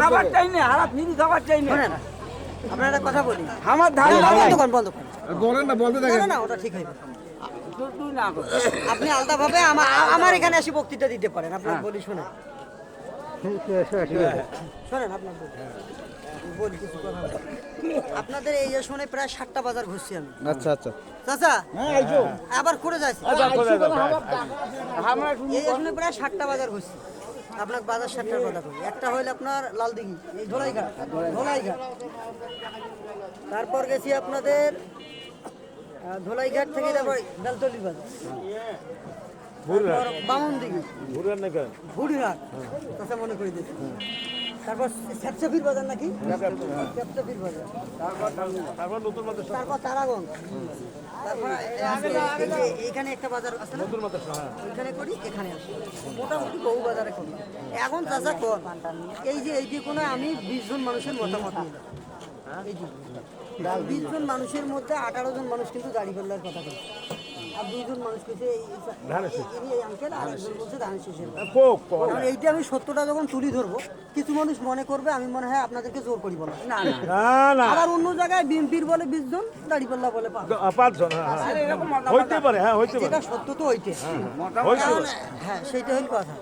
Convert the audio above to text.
খাবার চাই না, হারা ফ্রি খাবার চাই না। আপনার একটা কথা বলি, আমার ধান বন্ধ করেন। বলেন না, বলতে না, থাকেন। না, না, ওটা ঠিক হইবে। তুই না কর। আপনি আলাদাভাবে আমার এখানে এসে বক্তৃতা দিতে পারেন। আপনার বলি শোনেন, শোনেন আপনার বলি কিছু কথা বলি। আপনাদের এই শুনে প্রায় 7টা বাজার ঘুরছি আমি। আচ্ছা আচ্ছা। চাচা আবার করে যাচ্ছি, আমার এই শুনে প্রায় 7টা বাজার ঘুরছি। আপনার বাজার 7টার কথা বলি। একটা হইল আপনার লালদিঘি, এই ধোলাইঘাট। তারপর গেছি আপনাদের ধোলাইঘাট থেকে তারপর বেলতলি বাজার, বামনদিঘি, ঘুড়িহাট কথা মনে করে দিচ্ছি। তারপর স্যাপসাফির বাজার নাকি, স্যাপসাফির বাজার, তারপর তারাগঞ্জ, তারপর এখানে একটা বাজার আছে না, ওইখানে করি, এখানে আসি, মোটামুটি বহু বাজারে করি। এখন চাচা কর এই যে কোনো আমি 20 জন মানুষের মতামত নিলাম। এই যে 20 জন মানুষের মধ্যে 18 জন মানুষ কিন্তু দাড়ি পাল্লার কথা বলে, আর 2 জন মানুষ কেছে এই আঙ্কেল, আর একজন বলছে ধানের শীষের। কারণ এইটা আমি সত্যটা যখন তুলি ধরবো, কিছু মানুষ মনে করবে আমি মনে হয় আপনাদেরকে জোর করি বলা। না না আবার অন্য জায়গায় বিএনপির বলে 20 জন, দাড়িপাল্লা বলে 5 জন। 5 জন। হইতে পারে, হ্যাঁ হইতে পারে। যেটা সত্য তো ওইটাই। মোটামুটি হ্যাঁ, সেইটা হইল কথা।